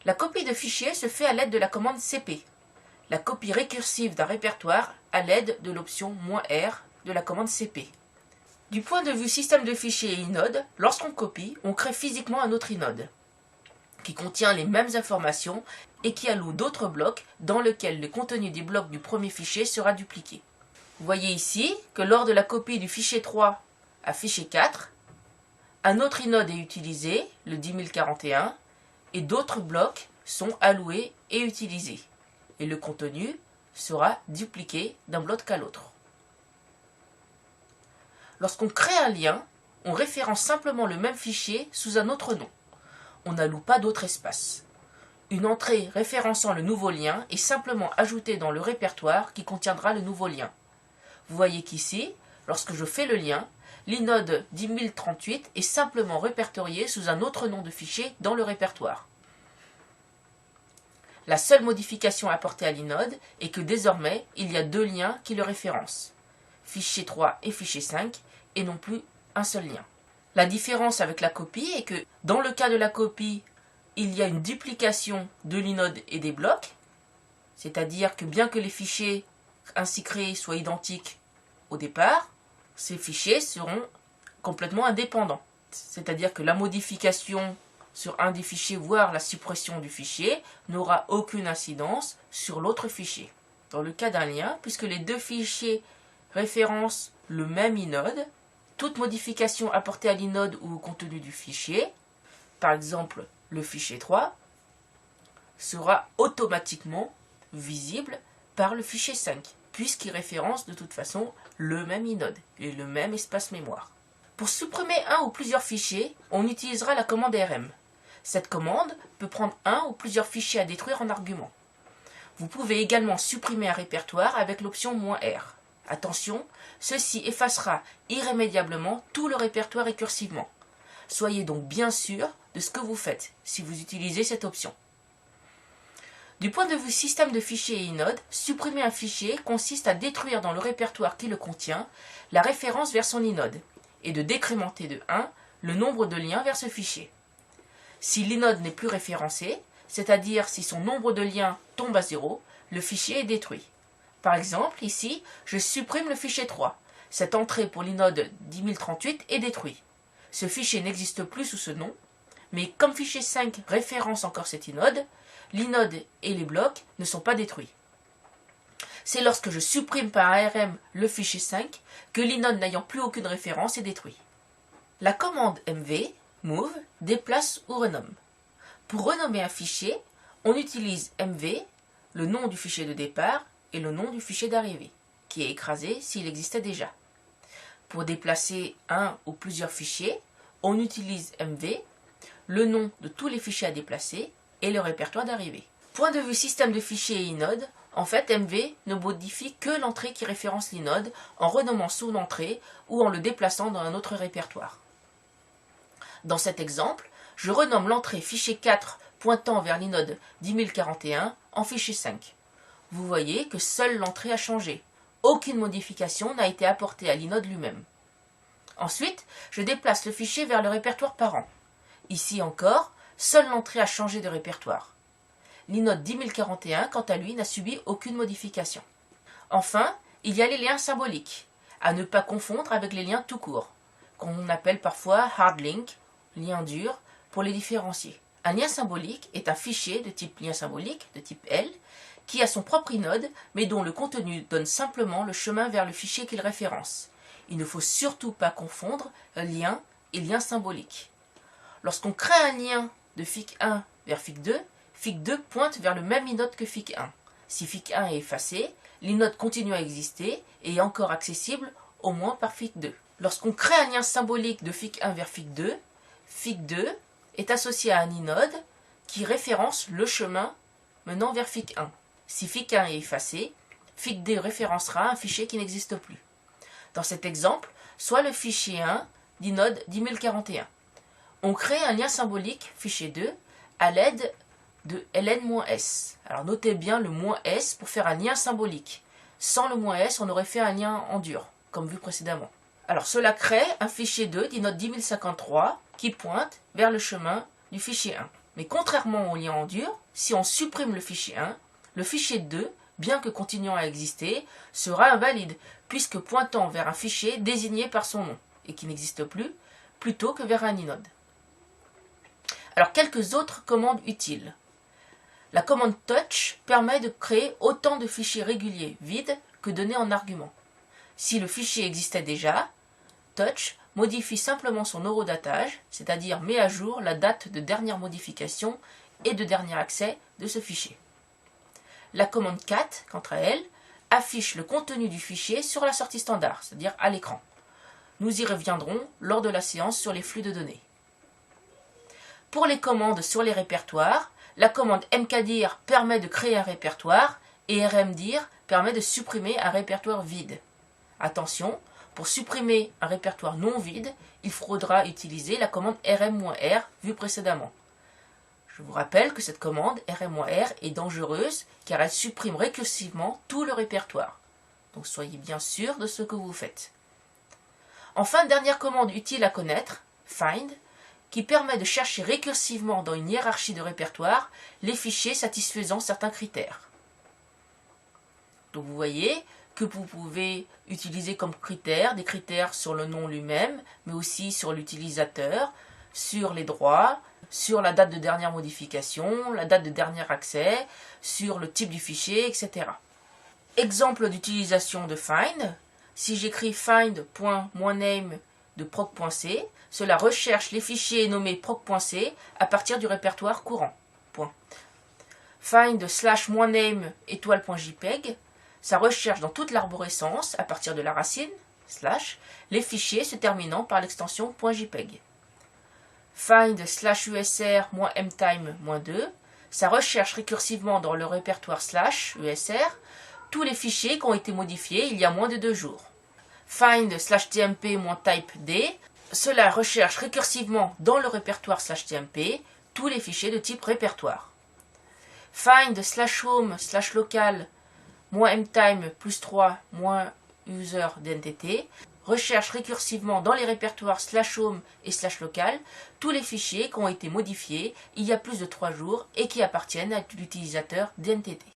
La copie de fichiers se fait à l'aide de la commande cp. La copie récursive d'un répertoire à l'aide de l'option "-r" de la commande cp. Du point de vue système de fichiers et inode, lorsqu'on copie, on crée physiquement un autre inode qui contient les mêmes informations et qui alloue d'autres blocs dans lesquels le contenu des blocs du premier fichier sera dupliqué. Vous voyez ici que lors de la copie du fichier 3 à fichier 4, un autre inode est utilisé, le 10041, et d'autres blocs sont alloués et utilisés. Et le contenu sera dupliqué d'un bloc à l'autre. Lorsqu'on crée un lien, on référence simplement le même fichier sous un autre nom. On n'alloue pas d'autre espace. Une entrée référençant le nouveau lien est simplement ajoutée dans le répertoire qui contiendra le nouveau lien. Vous voyez qu'ici, lorsque je fais le lien, l'inode 10038 est simplement répertorié sous un autre nom de fichier dans le répertoire. La seule modification apportée à l'inode est que désormais, il y a deux liens qui le référencent, fichier 3 et fichier 5, et non plus un seul lien. La différence avec la copie est que dans le cas de la copie, il y a une duplication de l'inode et des blocs, c'est-à-dire que bien que les fichiers ainsi créés soient identiques au départ, ces fichiers seront complètement indépendants. C'est-à-dire que la modification sur un des fichiers, voire la suppression du fichier, n'aura aucune incidence sur l'autre fichier. Dans le cas d'un lien, puisque les deux fichiers référencent le même inode, toute modification apportée à l'inode ou au contenu du fichier, par exemple le fichier 3, sera automatiquement visible par le fichier 5, puisqu'il référence de toute façon le même inode et le même espace mémoire. Pour supprimer un ou plusieurs fichiers, on utilisera la commande rm. Cette commande peut prendre un ou plusieurs fichiers à détruire en argument. Vous pouvez également supprimer un répertoire avec l'option "-r". Attention, ceci effacera irrémédiablement tout le répertoire récursivement. Soyez donc bien sûr de ce que vous faites si vous utilisez cette option. Du point de vue système de fichiers et inode, supprimer un fichier consiste à détruire dans le répertoire qui le contient la référence vers son inode et de décrémenter de 1 le nombre de liens vers ce fichier. Si l'inode n'est plus référencé, c'est-à-dire si son nombre de liens tombe à 0, le fichier est détruit. Par exemple, ici, je supprime le fichier 3. Cette entrée pour l'inode 10038 est détruite. Ce fichier n'existe plus sous ce nom, mais comme fichier 5 référence encore cet inode, l'inode et les blocs ne sont pas détruits. C'est lorsque je supprime par ARM le fichier 5 que l'inode n'ayant plus aucune référence est détruit. La commande mv, move, déplace ou renomme. Pour renommer un fichier, on utilise mv, le nom du fichier de départ, et le nom du fichier d'arrivée, qui est écrasé s'il existait déjà. Pour déplacer un ou plusieurs fichiers, on utilise mv, le nom de tous les fichiers à déplacer et le répertoire d'arrivée. Point de vue système de fichiers et inode, en fait mv ne modifie que l'entrée qui référence l'inode en renommant son entrée ou en le déplaçant dans un autre répertoire. Dans cet exemple, je renomme l'entrée fichier 4 pointant vers l'inode 10041 en fichier 5. Vous voyez que seule l'entrée a changé. Aucune modification n'a été apportée à l'inode lui-même. Ensuite, je déplace le fichier vers le répertoire parent. Ici encore, seule l'entrée a changé de répertoire. L'inode 10041, quant à lui, n'a subi aucune modification. Enfin, il y a les liens symboliques, à ne pas confondre avec les liens tout court, qu'on appelle parfois hard link, lien dur, pour les différencier. Un lien symbolique est un fichier de type lien symbolique, de type L, qui a son propre inode, mais dont le contenu donne simplement le chemin vers le fichier qu'il référence. Il ne faut surtout pas confondre lien et lien symbolique. Lorsqu'on crée un lien de fic1 vers fic2, fic2 pointe vers le même inode que fic1. Si fic1 est effacé, l'inode continue à exister et est encore accessible au moins par fic2. Lorsqu'on crée un lien symbolique de fic1 vers fic2, fic2 est associé à un inode qui référence le chemin menant vers fic1. Si fic1 est effacé, fic2 référencera un fichier qui n'existe plus. Dans cet exemple, soit le fichier 1 d'inode 10041. On crée un lien symbolique, fichier 2, à l'aide de ln-s. Alors notez bien le "-s" pour faire un lien symbolique. Sans le "-s", on aurait fait un lien en dur, comme vu précédemment. Alors cela crée un fichier 2 d'inode 10053 qui pointe vers le chemin du fichier 1. Mais contrairement au lien en dur, si on supprime le fichier 1, le fichier 2, bien que continuant à exister, sera invalide, puisque pointant vers un fichier désigné par son nom, et qui n'existe plus, plutôt que vers un inode. Alors, quelques autres commandes utiles. La commande touch permet de créer autant de fichiers réguliers vides que donnés en argument. Si le fichier existait déjà, touch modifie simplement son horodatage, c'est-à-dire met à jour la date de dernière modification et de dernier accès de ce fichier. La commande cat, quant à elle, affiche le contenu du fichier sur la sortie standard, c'est-à-dire à l'écran. Nous y reviendrons lors de la séance sur les flux de données. Pour les commandes sur les répertoires, la commande mkdir permet de créer un répertoire et rmdir permet de supprimer un répertoire vide. Attention, pour supprimer un répertoire non vide, il faudra utiliser la commande rm-r vue précédemment. Je vous rappelle que cette commande rm-r est dangereuse car elle supprime récursivement tout le répertoire. Donc soyez bien sûr de ce que vous faites. Enfin, dernière commande utile à connaître, find, qui permet de chercher récursivement dans une hiérarchie de répertoire les fichiers satisfaisant certains critères. Donc vous voyez que vous pouvez utiliser comme critères des critères sur le nom lui-même, mais aussi sur l'utilisateur, sur les droits, sur la date de dernière modification, la date de dernier accès, sur le type du fichier, etc. Exemple d'utilisation de find, si j'écris find.moiname de proc.c, cela recherche les fichiers nommés proc.c à partir du répertoire courant. Find /moiname étoile.jpg, ça recherche dans toute l'arborescence, à partir de la racine, les fichiers se terminant par l'extension .jpg. Find /usr-mtime-2, ça recherche récursivement dans le répertoire /usr tous les fichiers qui ont été modifiés il y a moins de 2 jours. Find /tmp-typed, cela recherche récursivement dans le répertoire /tmp tous les fichiers de type répertoire. Find /home/local-mtime +3-user-dntt recherche récursivement dans les répertoires /home et /local tous les fichiers qui ont été modifiés il y a plus de 3 jours et qui appartiennent à l'utilisateur dntt.